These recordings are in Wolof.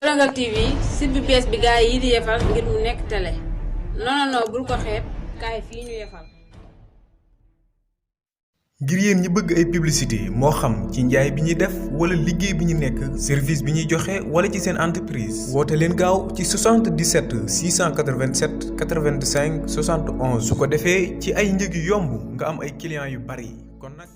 Sénégal TV site bu bees bi gaay yi di yefal ngir mu nekk télé non bul ko xeeb kaay fii ñu yefal. ngir yéen ñi bëgg ay publicité moo xam ci njaay bi ñuy def wala liggéey bi ñu nekk service bi ñuy joxe wala ci seen entreprise woote leen gaaw ci 77 687 85 71 su ko defee ci ay njëg yu yomb nga am ay clients yu bari kon nag.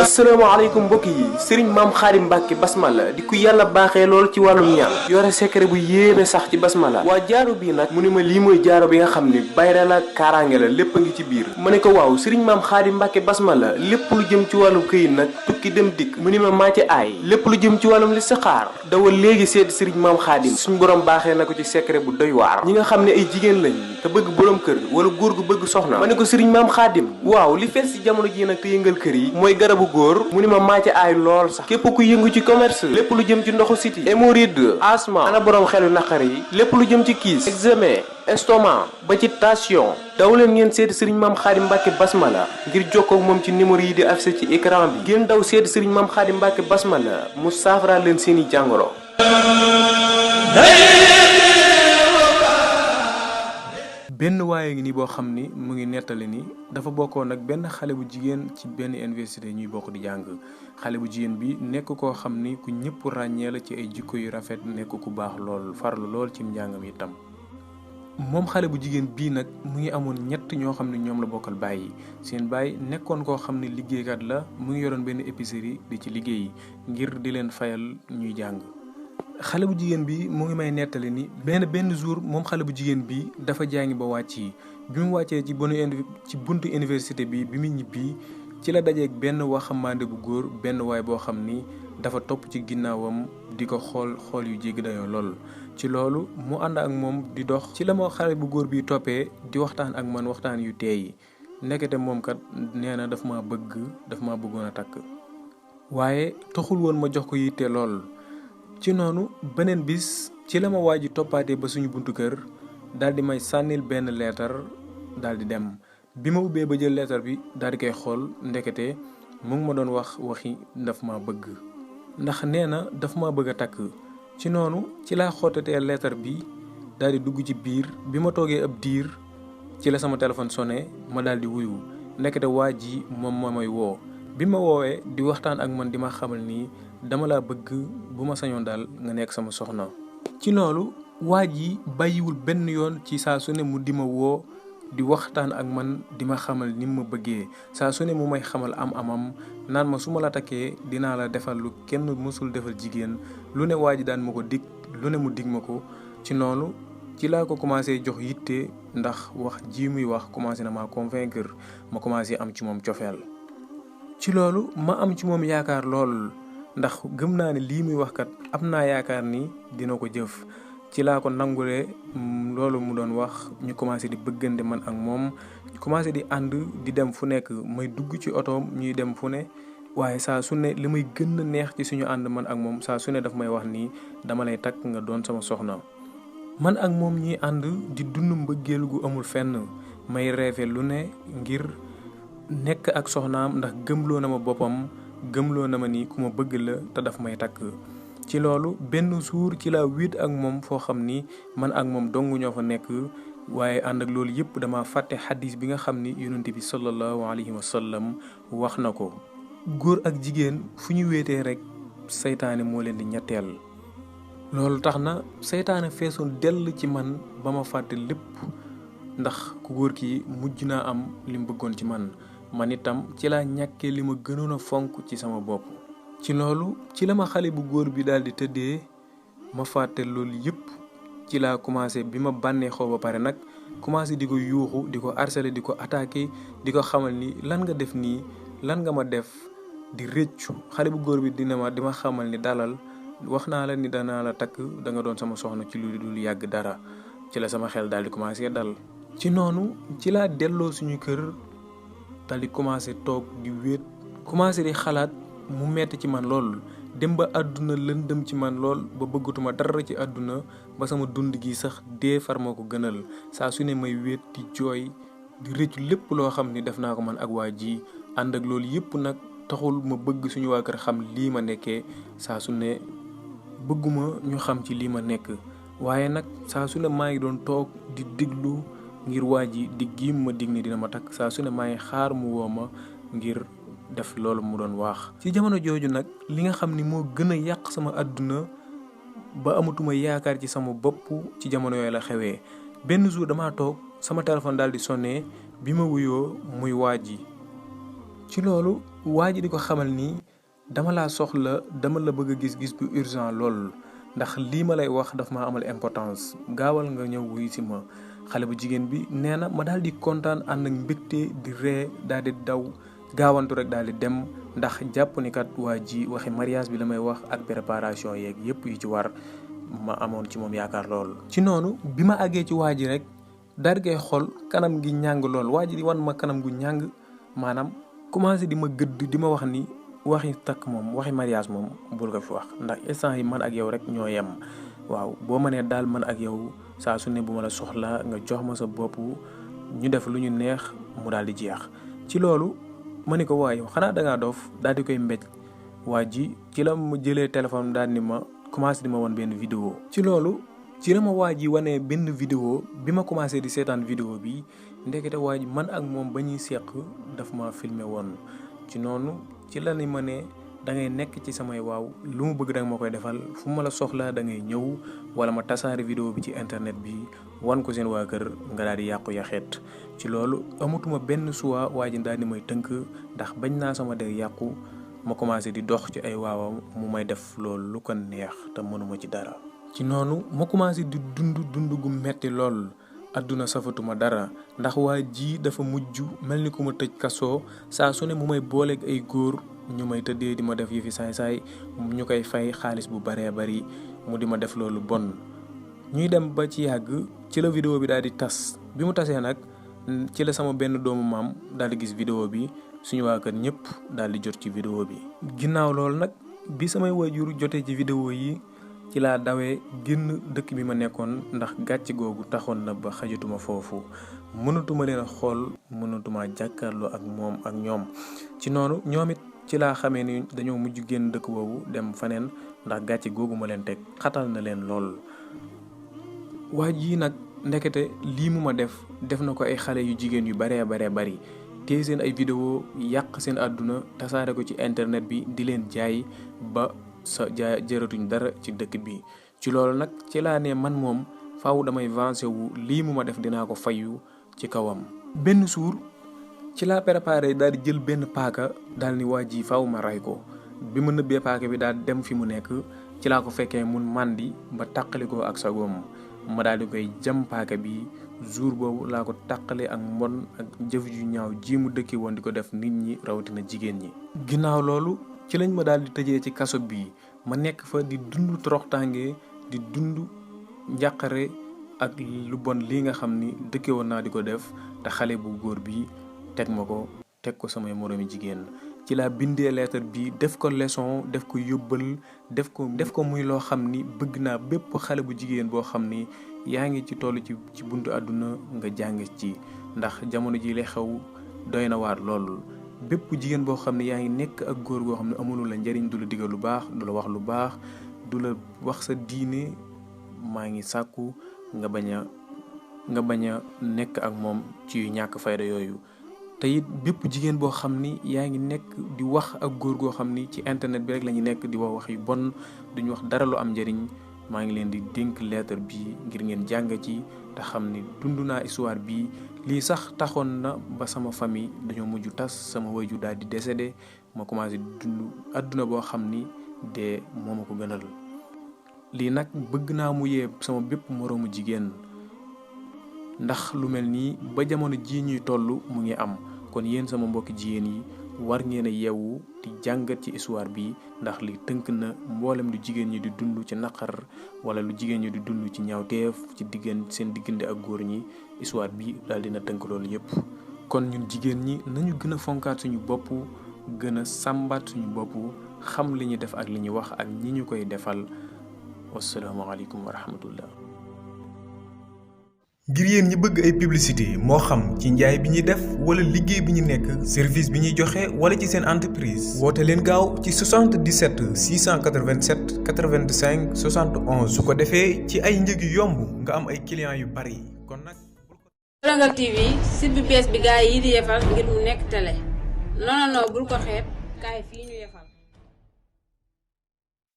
asalaamaaleykum mbokk yi Serigne Mame Khadim Mbacke basmala di ku yàlla baaxee lool ci wàllum ñaan yore secret bu yéeme sax ci basmala waa jaaro bii nag mu ne ma lii mooy jaaro bi nga xam ni bayra la kaaraange la lépp a ngi ci biir ma ne ko waaw Serigne Mame Khadim Mbacke basmala lépp lu jëm ci wàllum këyit nag tukki dem dikk mu ne ma maa ci aay lépp lu jëm ci wàllum listixaar dawal léegi seeti Serigne Mame Khadim suñ borom baaxee na ko ci secret bu doy waar ñi nga xam ne ay jigéen lañ te bëgg borom kër wala góor gu bëgg soxna ma ne ko Serigne Mame Khadim waaw li fees ci jamono ji nag te yëngal kër yi mooy garabu góor mu ni ma maa ci aay lool sax képp ku yëngu ci commerce lépp lu jëm ci ndoxu siti hémorroïde asma ana borom xelu naqar yi lépp lu jëm ci kiis examen estomac ba ci tension daw leen ngeen seeti Serigne Mame Khadim Mbacke basmala ngir jokkoo ak moom ci numéro yi di affiché ci écran bi ngeen daw seeti Serigne Mame Khadim Mbacke basmala mu saafara leen seeni jàngoro. benn waaye ngi ni boo xam ni mu ngi nettali ni dafa bokkoon ak benn xale bu jigéen ci benn université ñuy bokk di jàng xale bu jigéen bi nekk koo xam ni ku ñëpp ràññee la ci ay jikko yu rafet nekk ku baax lool farlu lool ci njàngam itam. moom xale bu jigéen bii nag mu ngi amoon ñett ñoo xam ne ñoom la bokkal baay seen baay nekkoon koo xam ne liggéeykat la mu ngi yoroon benn épicerie di ci liggéey ngir di leen fayal ñuy jàng. xale bu jigéen bi mu ngi may nettali ni benn jour moom xale bu jigéen bi dafa jàngi ba wàcc yi bi mu wàccee ci buntu université bi mu ñibbi ci la dajeeg benn waxambaane bu góor benn waay boo xam ni dafa topp ci ginnaawam di ko xool yu jéggi dayoo lool. ci loolu mu ànd ak moom di dox ci la ma xale bu góor bi toppee di waxtaan ak man waxtaan yu teey nekkete moom kat nee na daf ma bëggoon a takk waaye taxul woon ma jox ko yitte lool. ci noonu beneen bis ci la ma waaj toppaatee ba suñu buntu kër daal di may sànnil benn leetar daal di dem bi ma ubbee ba jël leetar bi daal di koy xool ndekete mu ngi ma doon wax waxi daf ma bëgg ndax nee na daf ma bëgg a takk. ci noonu ci laa xootatee leetar bi daal di dugg ci biir bi ma toogee ab diir ci la sama téléphone sonné ma daal di wuyu ndekete waa ji moom moo may woo bi ma woowee di waxtaan ak man di ma xamal nii dama laa bëgg bu ma sañoon daal nga nekk sama soxna. ci loolu waa ji bàyyiwul benn yoon ci saa su ne mu di ma woo di waxtaan ak man di ma xamal ni ma bëggee saa su ne mu may xamal amam naan ma su ma la takkee dinaa la defal lu kenn mësul defal jigéen lu ne waa ji daan ma ko dig lu ne mu dig ma ko. ci noonu ci laa ko commencé jox yitte ndax wax ji muy wax commencé na maa convaincre ma commencé am ci moom cofeel. ci loolu ma am ci moom yaakaar lool. ndax gëm naa ne lii muy wax kat am naa yaakaar ni dina ko jëf ci laa ko nangulee loolu mu doon wax ñu commencé di bëggante man ak moom commencé di ànd di dem fu nekk may dugg ci otoom ñuy dem fu ne waaye saa su ne li may gën a neex ci suñu ànd man ak moom saa su ne daf may wax nii dama lay takk nga doon sama soxna. man ak moom ñuy ànd di dund mbëggeel gu amul fenn may rêvé lu ne ngir nekk ak soxnaam ndax gëmloo na ma boppam. gëmloo na ma ni ku ma bëgg la te daf may takk. ci loolu benn jour ci laa wéet ak moom foo xam ni man ak moom dong ñoo fa nekk waaye ànd ak loolu yëpp dama fàtte xadis bi nga xam ni yonent bi sallallahu alayhi wa sallam wax na ko. góor ak jigéen fu ñu wéetee rek seytaane moo leen di ñetteel. loolu tax na seytaane feesoon dell ci man ba ma fàtte lépp ndax ku góor ki mujj naa am li mu bëggoon ci man. man itam ci laa ñàkkee li ma gënoon a fonk ci sama bopp. ci loolu ci la ma xale bu góor bi daal di tëddee ma fàtte loolu yëpp ci laa commencé bi ma bànneexoo ba pare nag commencé di ko yuuxu di ko harceler di ko attaquer di ko xamal ni lan nga def nii lan nga ma def di rëccu xale bu góor bi di ma xamal ni dalal wax naa la ni danaa la takk da nga doon sama soxna ci lu dul yàgg dara ci la sama xel daal di commencé dal. ci noonu ci laa delloo suñu kër. dal di commencé toog di wéet commencé di xalaat mu metti ci man lool dem ba àdduna lëndëm ci man lool ba bëggatuma dara ci àdduna ba sama dund gi sax dee far ma ko gënal saa su ne may wéet di jooy di rëccu lépp loo xam ni def naa ko man ak waa ji ànd ak loolu yëpp nag taxul ma bëgg suñu waa kër xam lii ma nekkee saa su ne bëgguma ñu xam ci lii ma nekk waaye nag saa su ne maa ngi doon toog di diglu ngir waa ji dig gi ma dig ni dina ma takk saa su ne maa ngi xaar mu woo ma ngir def loolu mu doon wax. ci jamono jooju nag li nga xam ni moo gën a yàq sama àdduna ba amatuma yaakaar ci sama bopp ci jamono yooyu la xewee benn jour damaa toog sama téléphone daal di sonné bi ma wuyoo muy waa ji ci loolu waa ji di ko xamal ni dama laa soxla dama la bëgg a gis-gis bu urgent lool ndax lii ma lay wax daf ma amal importance gaawal nga ñëw wuy si ma. xale bu jigéen bi nee na ma daal di kontaan ànd ak mbégte di ree daal di daw gaawantu rek daal di dem ndax jàpp ni kat waa ji waxi mariage bi la may wax ak préparation yeeg yépp yu ci war ma amoon ci moom yaakaar lool. ci noonu bi ma àggee ci waa ji rek daal di koy xool kanam gi ñàng lool waa ji di wan ma kanam gu ñàng maanaam commencé di ma gëdd di ma wax ni waxi takk moom waxi mariage moom bul ko fi wax ndax instant yi man ak yow rek ñoo yem waaw boo mënee daal man ak yow saa su ne bu ma la soxla nga jox ma sa bopp ñu def lu ñu neex mu daal di jeex. ci loolu ma ne ko waa yow xanaa dangaa doof daal di koy mbéj waa ji ci la mu jëlee téléphone daal ni ma commencé di ma wan benn vidéo. ci loolu ci la ma waa ji wanee benn vidéo bi ma commencé di seetaan vidéo bi ndekete waa ji man ak moom ba ñuy seq daf ma filmé woon. ci noonu ci la ni ma ne da ngay nekk ci samay waaw lu mu bëgg danga ma koy defal fu ma la soxla da ngay ñëw wala ma tasaare vidéo bi ci internet bi wan ko seen waa kër nga daal di yàqu yaxeet. ci loolu amatuma benn suwa waa ji daal di may tënk ndax bañ naa sama der yàqu ma commencé di dox ci ay waawam mu may def loolu lu ko neex te mënuma ci dara. ci noonu ma commencé di dund gu metti lool adduna safatuma dara ndax waa ji dafa mujj mel ni ku ma tëj kasoo saa su ne mu may booleeg ay góor ñu may tëddee di ma def yëfi saay-saay ñu koy fay xaalis bu baree bari mu di ma def loolu bon. ñuy dem ba ci yàgg ci la vidéo bi daal di tas bi mu tasee nag ci la sama benn doomu maam daal di gis vidéo bi suñu waa kër ñëpp daal di jot ci vidéo bi. ginnaaw loolu nag bi samay waajur jotee ci vidéo yi ci laa dawee génn dëkk bi ma nekkoon ndax gàcce googu taxoon na ba xajatuma foofu mënatuma leen a xool mënatuma jàkkaarloo ak moom ak ñoom. ci noonu ñoom it ci laa xamee ni dañoo mujj génn dëkk boobu dem faneen ndax gàcce googu ma leen teg xatal na leen lool. waa ji nag ndekete lii mu ma def na ko ay xale yu jigéen yu baree bari téye seen ay vidéo yàq seen àdduna tasaare ko ci internet bi di leen jaay ba sa jëratuñ dara ci dëkk bi. ci loolu nag ci laa ne man moom faaw damay venger wu lii mu ma def dinaa ko fayu ci kawam. benn suur ci laa préparé daal di jël benn paaka daal ni waa ji faaw ma ray ko bi ma nëbbee paaka bi daal dem fi mu nekk ci laa ko fekkee mun màndi ba tàqali ko ak sagoom ma daal di koy jam paaka bi. jour boobu laa ko tàqale ak mbon ak jëf ju ñaaw ji mu dëkki woon di ko def nit ñi rawatina jigéen ñi. ginnaaw loolu ci lañ ma daal di tëjee ci kaso bii ma nekk fa di dund toroxtaange di dund njàqare ak lu bon lii nga xam ni dëkke woon naa di ko def te xale bu góor bi teg ma ko teg ko samay moroomi jigéen. ci laa bindee lettre bi def ko leçon def ko yóbbal def ko muy loo xam ni bëgg naa bépp xale bu jigéen boo xam ni yaa ngi ci toll ci buntu àdduna nga jàng ci ndax jamono ji lay xew doy na waar lool. bépp jigéen boo xam ne yaa ngi nekk ak góor goo xam ne amulul la njariñ du la digal lu baax du la wax lu baax du la wax sa diine maa ngi sàkku nga bañ a nekk ak moom ci ñàkk fayda yooyu. te it bépp jigéen boo xam ni yaa ngi nekk di wax ak góor goo xam ni ci internet bi rek la ñu nekk di wax yu bon duñu wax dara lu am njariñ maa ngi leen di dénk lettre bi ngir ngeen jàng ci te xam ni dund naa histoire bi lii sax taxoon na ba sama famille dañoo mujj tas sama waajur daal di décédé ma commencé dund àdduna boo xam ni dee moo ma ko gënal. lii nag bëgg naa mu yee sama bépp moroomu jigéen ndax lu mel nii ba jamono ji ñuy toll mu ngi am kon yéen sama mbokki jigéen yi war ngeen a yeewu di jàngat ci histoire bi ndax li tënk na mboolem lu jigéen ñi di dund ci naqar wala lu jigéen ñi di dund ci ñaawteef ci seen diggante ak góor ñi histoire bi daal dina tënk loolu yépp. kon ñun jigéen ñi nañu gën a fonkaat suñu bopp gën a sàmbaat suñu bopp xam li ñu def ak li ñu wax ak ñi ñu koy defal. wasalaamaaleykum wa rahmatullah. ngir yéen ñi bëgg ay publicité moo xam ci njaay bi ñuy def wala liggéey bi ñu nekk service bi ñuy joxe wala ci seen entreprise woote leen gaaw ci 77 687 85 71 su ko defee ci ay njëg yu yomb nga am ay clients yu bari kon nag. Walangal TV site bu bees bi gars yi di yefal ngir mu nekk télé non bul ko xeeb kaay fii ñu yefal.